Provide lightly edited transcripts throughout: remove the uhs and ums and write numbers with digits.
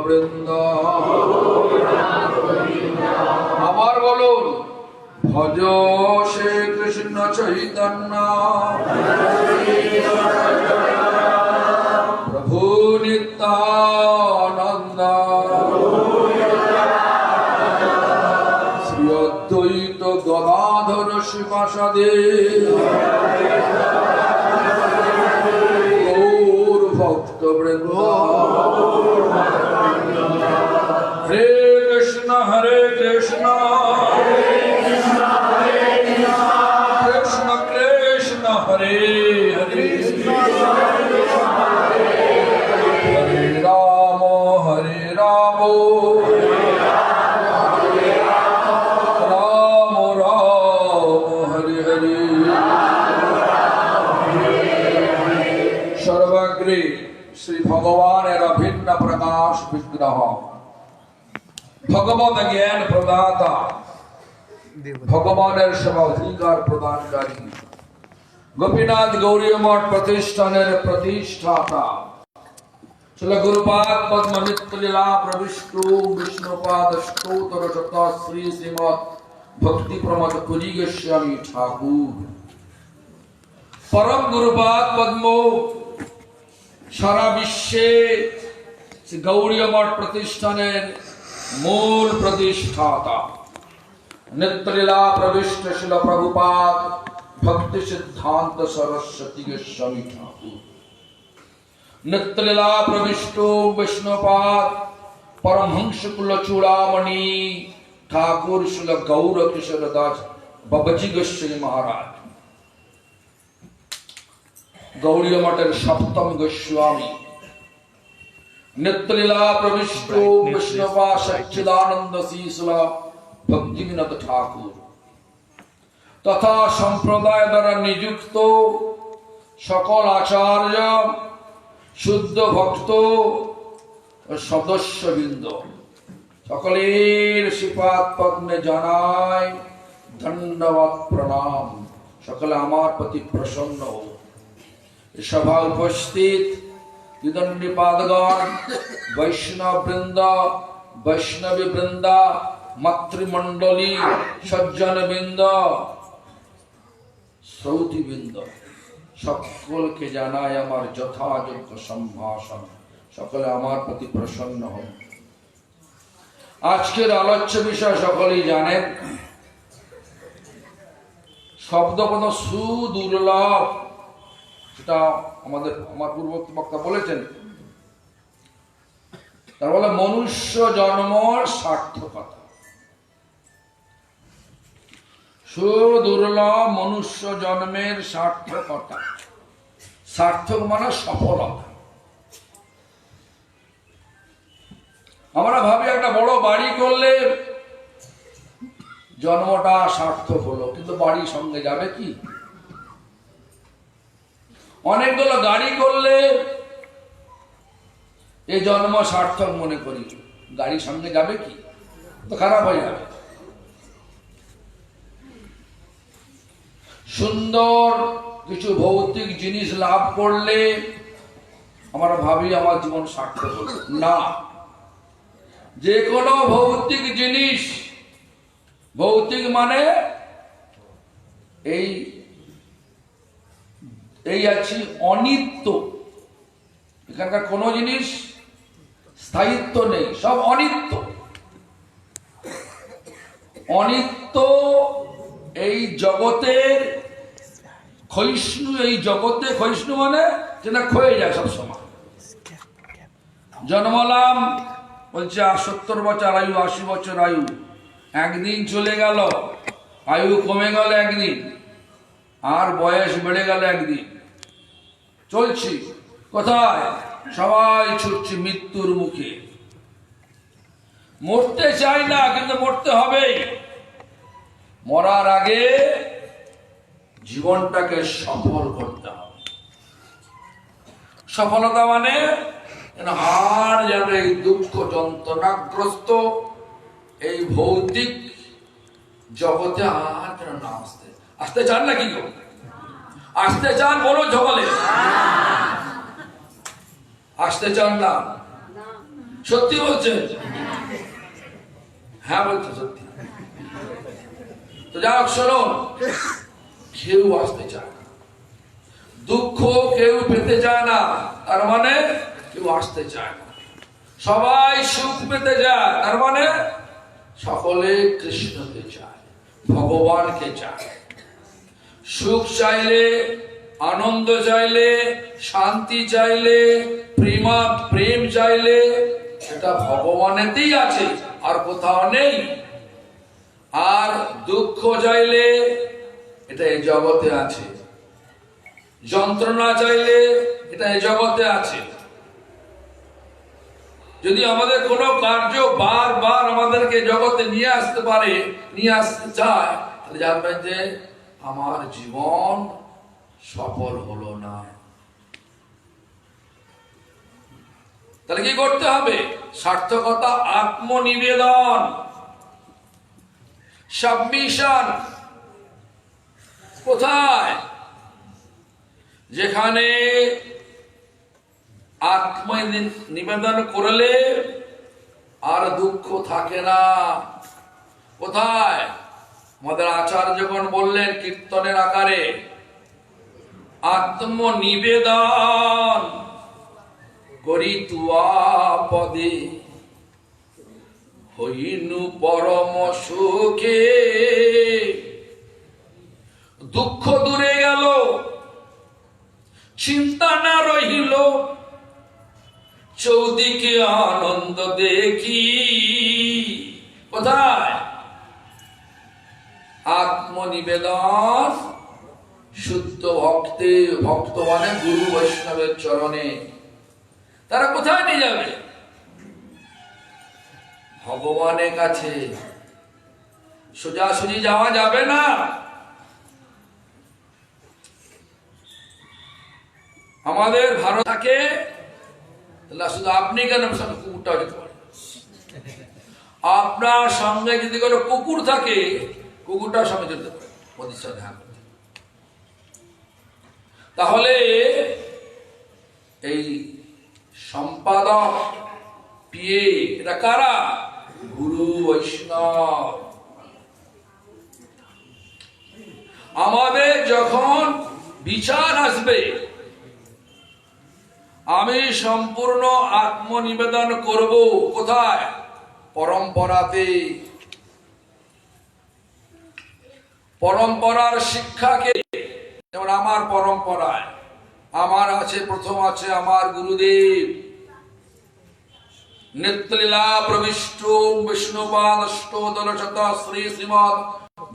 বৃন্দ। আমার বলুন, ভজ শ্রী কৃষ্ণ চৈতন্য প্রভু নিত্যানন্দ শ্রী অদ্বৈত গদাধর শিবাসাদে গৌর ভক্ত বৃন্দ। হরে কৃষ্ণ কৃষ্ণ কৃষ্ণ হরে হরে, হরে রাম রাম হরে হরে। সর্বাগ্রে শ্রী ভগবানের অভিন্ন প্রকাশ বিগ্রহ, ভগবত জ্ঞান প্রদাতা, ভগবানের সেবা অধিকার প্রদানকারী, গোপীনাথ গৌরী মঠ প্রতিষ্ঠানের প্রতিষ্ঠাতা শ্রী গুরুপাদ পদ্ম নিত্য লীলা প্রবিষ্টু বিষ্ণুপাদ স্তোত্র শত শ্রী শ্রীমৎ ভক্তি প্রমোদ পুরী গোস্বামী ঠাকুর। পরম গুরুপাদ পদ্ম সারা বিশ্বে গৌরী মঠ প্রতিষ্ঠানের মূল প্রতিষ্ঠাতা, নিত্যলীলা প্রবিষ্ট শিল প্রভুপাদ ভক্তি সিদ্ধান্ত সরস্বতী গোস্বামী ঠাকুর, নিত্যলীলা প্রবিষ্ট বিষ্ণুপাদ পরমহংস কুল চূড়ামণি ঠাকুর শিল গৌর কিশোর দাস বাবাজি গোস্বামী মহারাজ, গৌরী মঠের সপ্তম গোস্বামী, নিত্যলীলা প্রবিষ্ট বিষ্ণুপা সচ্চিদানন্দ শিশুল ভক্তিবিনোদ ঠাকুর তথা সম্প্রদায় দ্বারা নিযুক্ত সকল আচার্য, শুদ্ধ ভক্ত ও সদস্যবৃন্দ সকলের শ্রীপাদ পদ্মে জানাই ধন্যবাদ প্রণাম। সকলে আমার প্রতি প্রসন্ন হোক। সভা উপস্থিত বিদণ্ডীপাদগণ, বৈষ্ণব বৃন্দ, বৈষ্ণবী বৃন্দা, মাতৃমণ্ডলী, সজ্জন বৃন্দ, শ্রৌতি বৃন্দ, সকলকে জানাই আমার যথাযোগ্য সম্ভাষণ। সকলে আমার প্রতি প্রসন্ন হন। আজকের আলোচ্য বিষয় সকলেই জানেন, শব্দ কোন সুদুর্লভ, সেটা আমার পূর্ববর্তী বক্তা বলেছেন। তার বলে মনুষ্য জন্মর সার্থকতা, সুদুর্লভ মনুষ্য জন্মের সার্থকতা। সার্থক মানে সফলতা। আমরা ভাবি একটা বড় বাড়ি করলে জন্মটা সার্থক হলো, কিন্তু বাড়ির সঙ্গে যাবে কি? অনেকগুলো গাড়ি করলে এই জন্ম সার্থক মনে করি, গাড়ির সঙ্গে যাবে কি? তো খারাপ হয়ে যাবে। সুন্দর কিছু ভৌতিক জিনিস লাভ করলে আমরা ভাবি আমার জীবন সার্থক হলো। না, যে কোনো ভৌতিক জিনিস, ভৌতিক মানে এই আছে অনিত্য। এখানকার কোন জিনিস স্থায়িত্ব নেই, সব অনিত্য। অনিত্য এই জগতের ক্ষয়িষ্ণু, এই জগতে ক্ষয়িষ্ণু মানে যেটা ক্ষয়ে যায় সব সময়। জন্মালাম, বলছে 70 বছর আয়ু, 80 বছর আয়ু, একদিন চলে গেল, আয়ু কমে গেল একদিন, আর বয়স বেড়ে গেল একদিন। চলছি কোথায়? সবাই ছুটছি মৃত্যুর মুখে। মরতে চাই না, কিন্তু মরতে হবে। মরার আগে জীবনটাকে সফল করতে হবে। সফলতা মানে আর যেন এই দুঃখ যন্ত্রণাগ্রস্ত এই ভৌতিক জগতে আর যেন না আসতে চান না? কি আসতে চান? বলো সকলে। আসতে চান না? সত্যি বলছেন? হ্যাঁ বলছে সত্যি। তো যাই হোক, শোনো, কেউ আসতে চায় না, দুঃখ কেউ পেতে চায় না, তার মানে কেউ আসতে চায় না। সবাই সুখ পেতে যায়, তার মানে সকলে কৃষ্ণকে চায়, ভগবানকে চায়। সুখ চাইলে, আনন্দ চাইলে, শান্তি চাইলে, প্রেম চাইলে, সেটা ভগবানেতেই আছে, আর কোথাও নেই। আর দুঃখ চাইলে এটা এই জগতে আছে, যন্ত্রণা চাইলে এটা এই জগতে আছে। যদি আমাদের কোনো কার্য বারবার আমাদেরকে জগতে নিয়ে আসতে পারে, নিয়ে আসতে চায়, তাহলে জানবেন যে আমার জীবন সফল হলো না। তাহলে কি করতে হবে? সার্থকতা, আত্মনিবেদন, সাবমিশন। কোথায়? যেখানে আত্মনিবেদন করলে আর দুঃখ থাকে না। কোথায়? আমাদের আচার্যগণ বললেন কীর্তনের আকারে, আত্মনিবেদন করি তুয়া পদে হইনু পরম সুখে। দুঃখ দূরে গেল, চিন্তা না রহিল, চৌদিকে আনন্দ দেখি। কোথায়? আত্মনিবেদন শুদ্ধ ভক্তে, ভক্ত মানে গুরু বৈষ্ণবের চরণে। তারা কোথায় নিয়ে যাবে? ভগবানের কাছে। সোজাসুজি যাওয়া যাবে না। আমাদের ভারত থাকে, শুধু আপনি কেন সঙ্গে কুকুরটাও যেতে পারে। আপনার সঙ্গে যদি কোনো কুকুর থাকে, কুকুরটার সঙ্গে যেতে পারে মোদির সাথে দেখা করতে। তাহলে এই সম্পাদক পিএ এটা কারা? গুরু বৈষ্ণব। আমাদের যখন বিচার আসবে, আমি সম্পূর্ণ আত্মনিবেদন করব। কোথায়? পরম্পরাতে। পরম্পরার শিক্ষাকে, যেমন আমার পরম্পরায় আমার আছে, প্রথম আছে আমার গুরুদেব, নিত্যলীলা প্রবিষ্ট বিষ্ণুপাদ অষ্টদল শত শ্রী শ্রীমৎ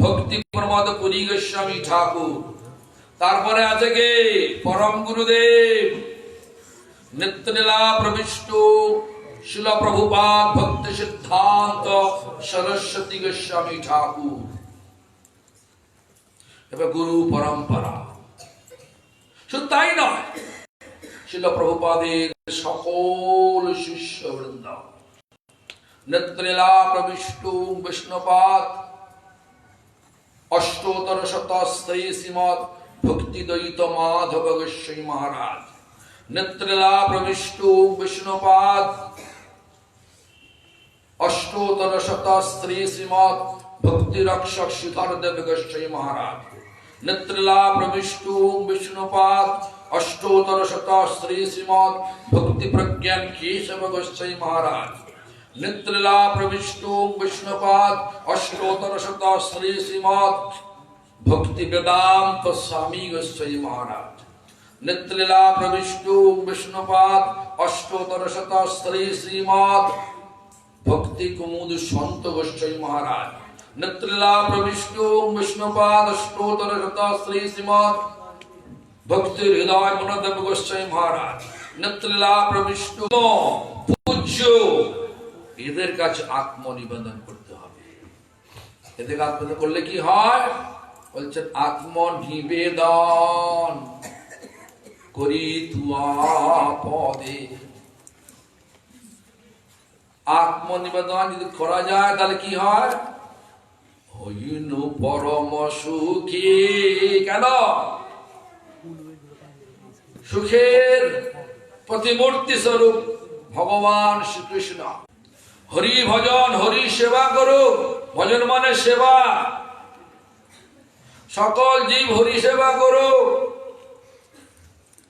ভক্তি প্রমোদ পুরী গোস্বামী ঠাকুর। তারপরে আছে কে? পরম গুরুদেব নিত্যলীলা প্রবিষ্ট শিল প্রভুপাদ ভক্তি সিদ্ধান্ত সরস্বতী গোস্বামী ঠাকুর। এবার গুরু পরম্পরা। শুধু তাই নয়, শিল প্রভুপাদের সকল শিষ্য বৃন্দ, নিত্যলীলা প্রবিষ্ট বিষ্ণুপাদ অষ্টোত্তর শত শ্রী শ্রীমৎ ভক্তি দ্বৈত মাধব গোস্বামী মহারাজ, নিত্যলীলা প্রবিষ্ট বিষ্ণুপাদ অষ্টোত্তর শত শ্রী শ্রীমৎ ভক্তি রক্ষক শ্রীধর দেব গোস্বামী মহারাজ, নিত্যলীলা প্রবিষ্ট বিষ্ণুপাদ অষ্টোত্তর শত শ্রী শ্রীমৎ ভক্তি প্রজ্ঞান কেশব গোস্বামী মহারাজ, নিত্যলীলা প্রবিষ্ট বিষ্ণুপাদ অষ্টোত্তর শত শ্রী শ্রীমৎ ভক্তি বেদান্ত স্বামী গোস্বামী মহারাজ, নিত্যলীলা প্রবিষ্ট বিষ্ণুপাদ অষ্টোত্তর শত শ্রী শ্রীমৎ ভক্তি কুমুদ সন্ত গোস্বামী মহারাজ, নিত্যলীলা প্রবিষ্ট বিষ্ণুপাদ অষ্টোত্তর শত শ্রী শ্রীমৎ ভক্তি হৃদয় মনোদেব গোস্বামী মহারাজ, নিত্যলীলা প্রবিষ্ট পূজ্য। এদের কাছে আত্মনিবেদন করতে হবে। এদের আত্মনিবেদন করলে কি হয়? বলছেন আত্মনিবেদন করি তুয়া পদে। আত্মনিবেদন যদি করা যায় তাহলে কি হয়? হইনু পরম সুখী। কেন? সুখের প্রতিমূর্তি স্বরূপ ভগবান শ্রীকৃষ্ণ। হরি ভজন, হরি সেবা করো। ভজন মানে সেবা। সকল জীব হরি সেবা করো।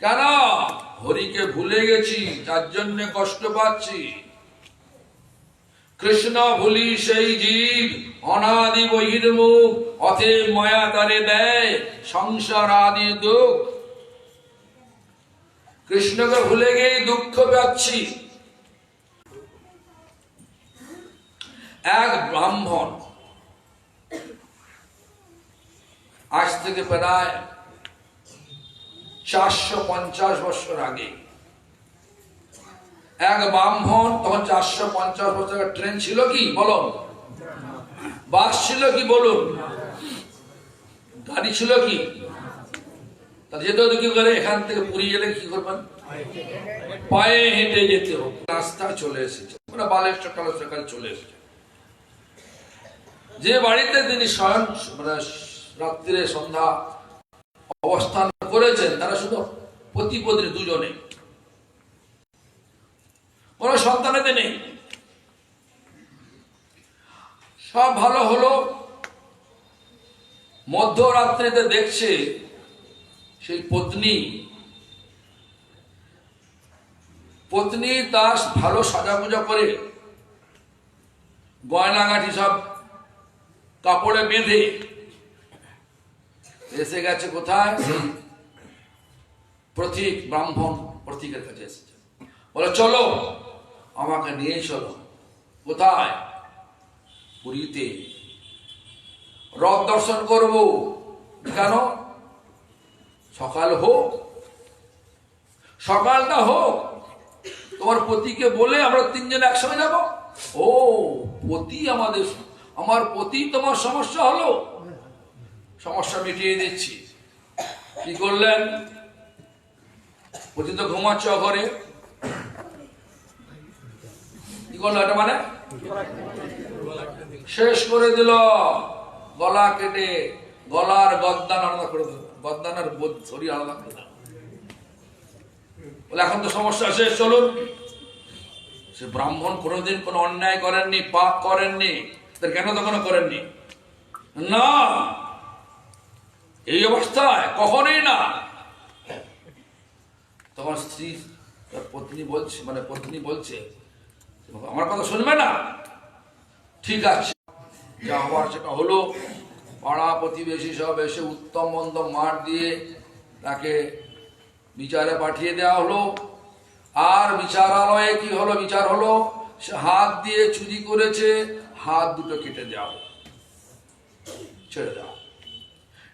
কেন? হরিকে ভুলে গেছি, তার জন্য কষ্ট পাচ্ছি। কৃষ্ণ ভুলি সেই জীব অনাদি বহির্মুখ, অতএব মায়া তারে দেয় সংসার আদি দুঃখ। কৃষ্ণকে ভুলে গিয়ে দুঃখ পাচ্ছি। এক ব্রাহ্মণ আজ থেকে প্রায় 450 বছর আগে, এক ব্রাহ্মণ, তখন 450 বছর আগে ট্রেন ছিল কি বলো, বাস ছিল কি বলুন, গাড়ি ছিল কি, যেতে হতো কি করে, এখান থেকে পুরী গেলে কি করবেন, পায়ে হেঁটে যেতে হোক। রাস্তা চলে এসেছে, মানে বালেশ্বর টালেশ্বর চলে এসেছে। যে বাড়িতে তিনি শয়ন মানে রাত্রিরে সন্ধ্যা অবস্থান করেছেন, তারা শুধু পতি পত্নী দুজনে, কোন সন্তানেতে নেই। সব ভালো হলো, মধ্যরাত্রিতে দেখছে সেই পত্নী তার ভালো সাজাগুজা করে গয়নাগাটি সব কাপড়ে বেঁধে এসে গেছে কোথায়, প্রতীক ব্রাহ্মণ প্রতীকের কাছে এসেছে। বলে চলো আমাকে নিয়ে চলো। কোথায়? পুরীতে। রথ দর্শন করব। কেন? সকাল হোক, সকালটা হোক, তোমার পতিকে বলে আমরা তিনজন একসঙ্গে যাব। ও পতি আমাদের, আমার পতি তোমার সমস্যা হলো, সমস্যা মিটিয়ে দিচ্ছি। কি করলেন? পতি তো ঘুমাচ্ছ ঘরে, কি করলো এটা মানে শেষ করে দিল, গলা কেটে গলার গদ্দান আলাদা করে দিল, গদ্দানের শরীর আলাদা করে দিল। বলে এখন তো সমস্যা শেষ, চলুন। সে ব্রাহ্মণ কোনোদিন কোনো অন্যায় করেননি, পাপ করেননি, কেন তখন করেননি না, এই অবস্থায় কখনোই না। তখন স্ত্রী পত্নী বলছে, মানে পত্নী বলছে আমার কথা শুনবে না, ঠিক আছে যা হওয়ার সেটা হলো। পাড়া প্রতিবেশী সব এসে উত্তম মন্দ মার দিয়ে তাকে বিচারে পাঠিয়ে দেওয়া হলো। আর বিচারালয়ে কি হলো, বিচার হলো, সে হাত দিয়ে চুরি করেছে, হাত দুটো কেটে দেওয়া হলো, ছেড়ে দেওয়া।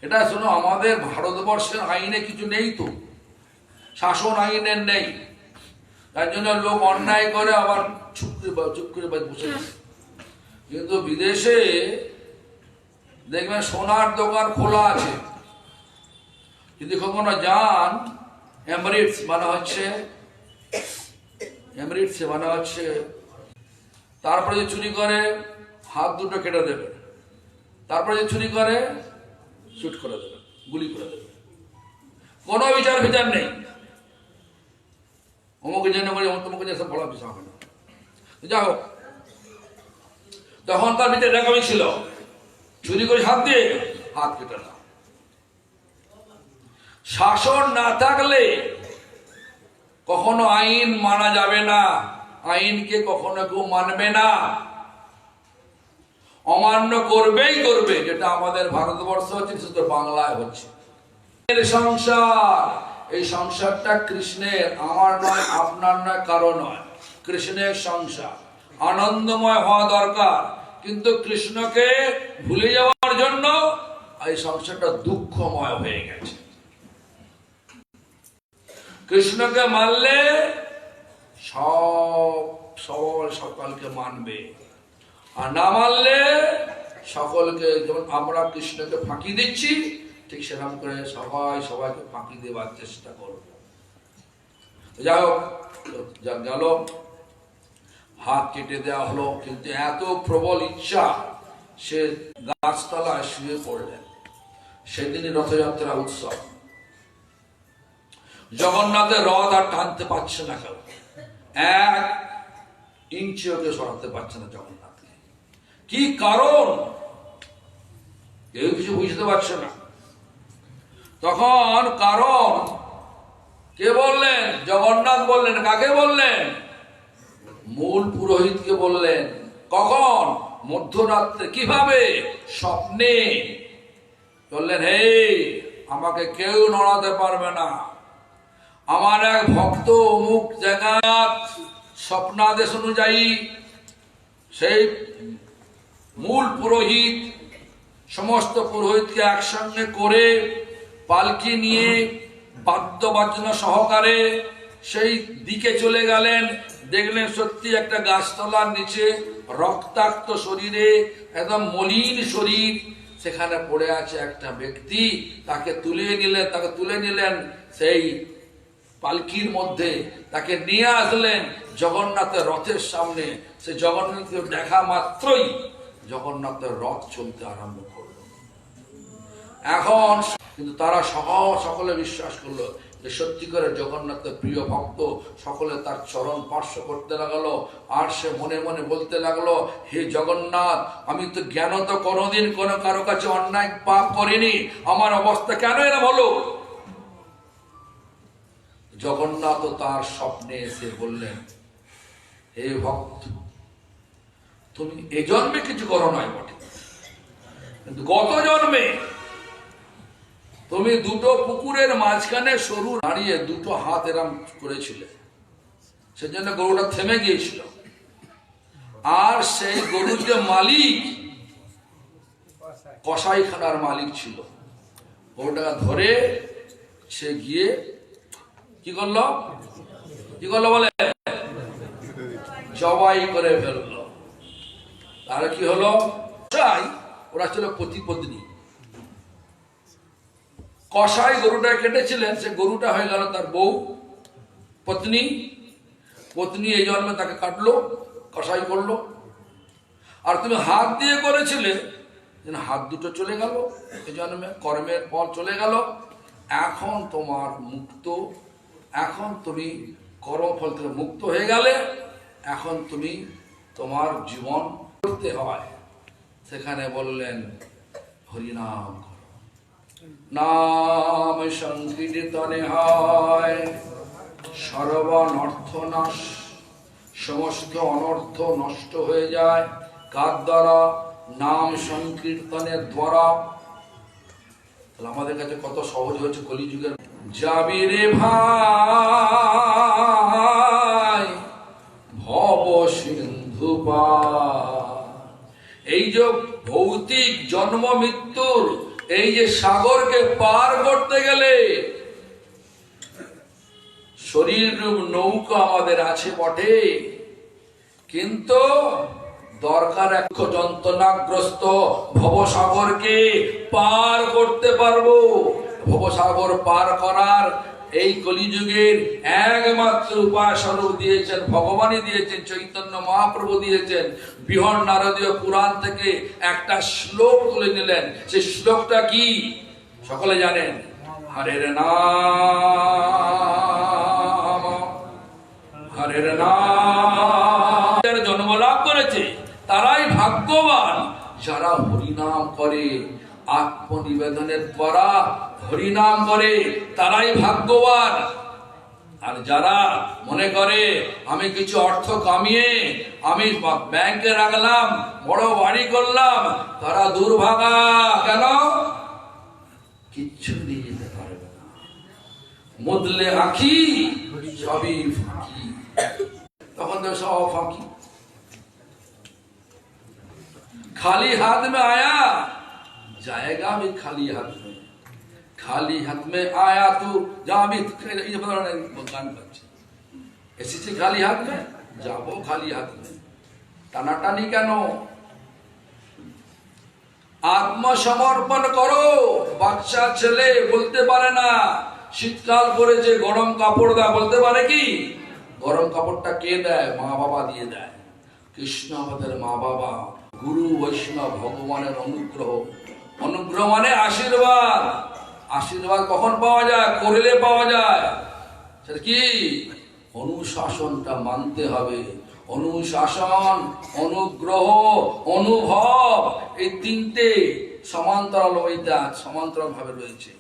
এটা শোনো, আমাদের ভারতবর্ষের আইনে কিছু নেই তো, শাসন আইনের নেই, তার জন্য লোক অন্যায় করে আবার চুপ করে বসে। কিন্তু বিদেশে দেখবেন সোনার দোকান খোলা আছে, যদি কখনো যান, এমিরেটস মানে হচ্ছে, তারপরে যে চুরি করে হাত দুটো কেটে দেবে, তারপরে যে চুরি করে শুট করে দেবে, গুলি করে দেবে, কোনো বিচার নেই। অমুকের জন্য করে তোমাকে সব বলা বিষয় হবে না। যা হোক, তখন তার ভিতরে রেকামি ছিল, চুরি করে হাত দিয়ে হাত কেটে না। শাসন না থাকলে কখনো আইন মানা যাবে না, আইনকে কখনো কেউ মানবে না, অমান্য করবেই করবে। যেটা আমাদের ভারতবর্ষ হচ্ছে, শুধু বাংলায় হচ্ছে। সংসার, এই সংসারটা কৃষ্ণের, আমার নয়, আপনার নয়, কারো নয়, কৃষ্ণের সংসার। আনন্দময় হওয়া দরকার, কিন্তু কৃষ্ণকে ভুলে যাওয়ার জন্য এই সংসারটা দুঃখময় হয়ে গেছে। কৃষ্ণকে মানলে সকলকে মানবে, আর না মানলে সকলকে, যেমন আমরা কৃষ্ণকে ফাঁকি দিচ্ছি, ঠিক সেরকম করে সবাইকে ফাঁকি দেওয়ার চেষ্টা করব। যাই হোক, গেল, হাত কেটে দেওয়া হলো। কিন্তু এত প্রবল ইচ্ছা, সে গাছতলায় শুয়ে পড়লেন। সেদিনই রথযাত্রা উৎসব। জগন্নাথের রথ আর টানতে পারছে না কেউ, এক ইঞ্চি ওকে সরাতে পারছে না জগন্নাথকে। কি কারণ কেউ কিছু বুঝতে পারছে না। তখন কারণ কে বললেন? জগন্নাথ বললেন। কাকে বললেন? মূল পুরোহিতকে বললেন। কখন? মধ্যরাত্রে। কিভাবে? স্বপ্নে বললেন, হে, আমাকে কেউ নড়াতে পারবে না। আমার এক ভক্ত অমুক জায়গাত স্বপ্নাদেশ অনুযায়ী সেই মূল পুরোহিত সমস্ত পুরোহিতকে একসঙ্গে করে পালকি নিয়ে বাদ্যবাজনা সহকারে সেই দিকে চলে গেলেন। দেখলেন সত্যি একটা গাছতলার নিচে রক্তাক্ত শরীরে, একদম মলিন শরীর, সেখানে পড়ে আছে একটা ব্যক্তি। তাকে তুলে নিলেন সেই পালকির মধ্যে, তাকে নিয়ে আসলেন জগন্নাথের রথের সামনে। সে জগন্নাথকে দেখা মাত্রই জগন্নাথের রথ চলতে আরম্ভ করলো। এখন কিন্তু তারা সকলে বিশ্বাস করলো যে সত্যি করে জগন্নাথের প্রিয় ভক্ত। সকলে তার চরণ স্পর্শ করতে লাগলো। আর সে মনে মনে বলতে লাগলো, হে জগন্নাথ, আমি তো জ্ঞানত কোনোদিন কোনো কারো কাছে অন্যায় পাপ করিনি, আমার অবস্থা কেন এরকম হলো? জগন্নাথ তার স্বপ্নে এসে বললেন, হে ভক্ত, তুমি এ জন্মে কিছু করো নাই বটে, কিন্তু গত জন্মে তুমি দুটো পুকুরের মাঝখানে সরু দাঁড়িয়ে দুটো হাত এরম করেছিলে, সেজন্য গরুটা থেমে গিয়েছিল। আর সেই গরুর যে মালিক, কসাইখানার মালিক ছিল, গরুটা ধরে সে গিয়ে কি করলো বলে জবাই করে ফেললো। তাহলে কি হলো? ওরা ছিল পতি পত্নী। কসাই গরুটা কেটেছিলেন, সে গরুটা হয়ে গেল তার বউ, পত্নী। এই জন্মে তাকে কাটলো, কসাই করলো। আর তুমি হাত দিয়ে করেছিলে, হাত দুটো চলে গেল এই জন্মে, কর্মের ফল চলে গেল। এখন তোমার মুক্ত, এখন তুমি কর্মফল থেকে মুক্ত হয়ে গেলে, এখন তুমি তোমার জীবন করতে হয়। সেখানে বললেন, হরিনাম করো, নাম সংকীর্তনে হয় সর্বনর্থ নাশ, সমস্ত অনর্থ নষ্ট হয়ে যায়। কার দ্বারা? নাম সংকীর্তনের দ্বারা। তাহলে আমাদের কাছে কত সহজ হয়েছে কলিযুগের। যাবি রে ভাই ভব সিন্ধু পার, এই যে ভৌতিক জন্ম মৃত্যুর এই যে সাগরকে পার করতে গেলে শরীর রূপ নৌকা আমাদের আছে বটে, কিন্তু দরকার এক যন্ত্রণাগ্রস্ত ভবসাগরকে পার করতে পারবো। ভবসাগর পার করার এই কলিযুগের একমাত্র উপায় স্বরূপ দিয়েছেন ভগবানই দিয়েছেন, চৈতন্য মহাপ্রভু দিয়েছেন। বৃহৎ নারদীয় পুরাণ থেকে একটা শ্লোক তুলে নিলেন। সেই শ্লোকটা কি সকলে জানেন? হরের নাম, হরের নাম। যারা জন্মলাভ করেছে তারাই ভাগ্যবান, যারা হরিনাম করে, আত্মনিবেদনের দ্বারা হরিনাম করে, তারাই ভাগ্যবান। আর যারা মনে করে আমি কিছু অর্থ কামিয়ে আমি ব্যাংকে রাখলাম, বড় বাড়ি করলাম, তারা দুর্ভাগা। কেন? কিচ্ছু নিয়ে যেতে পারবে না। মুদলে আঁখি সবই ফাঁকি। তখন তো সব ফাঁকি। खाली हाथ में आया जाएगा भी खाली हाथ में, खाली हाथ में आया तू जा भी गान बच्चे এসেছি খালি হাত में, যাবো খালি হাত में। টানাটানি কেন? আত্মসমর্পণ করো। বাচ্চা ছেলে বলতে পারে না শীতকাল পড়েছে গরম কাপড় দাও, বলতে পারে কি? গরম কাপড়টা কে দেয়? মা বাবা দিয়ে দেয়। কৃষ্ণ আমাদের মা বাবা, গুরু বৈষ্ণব, ভগবানের অনুগ্রহ। অনুগ্রহ মানে আশীর্বাদ। আশীর্বাদ কখন পাওয়া যায়? করলে পাওয়া যায়। সেটা কি? অনুশাসনটা মানতে হবে। অনুশাসন, অনুগ্রহ, অনুভব, এই তিনটে সমান্তরাল সমান্তরাল ভাবে রয়েছে।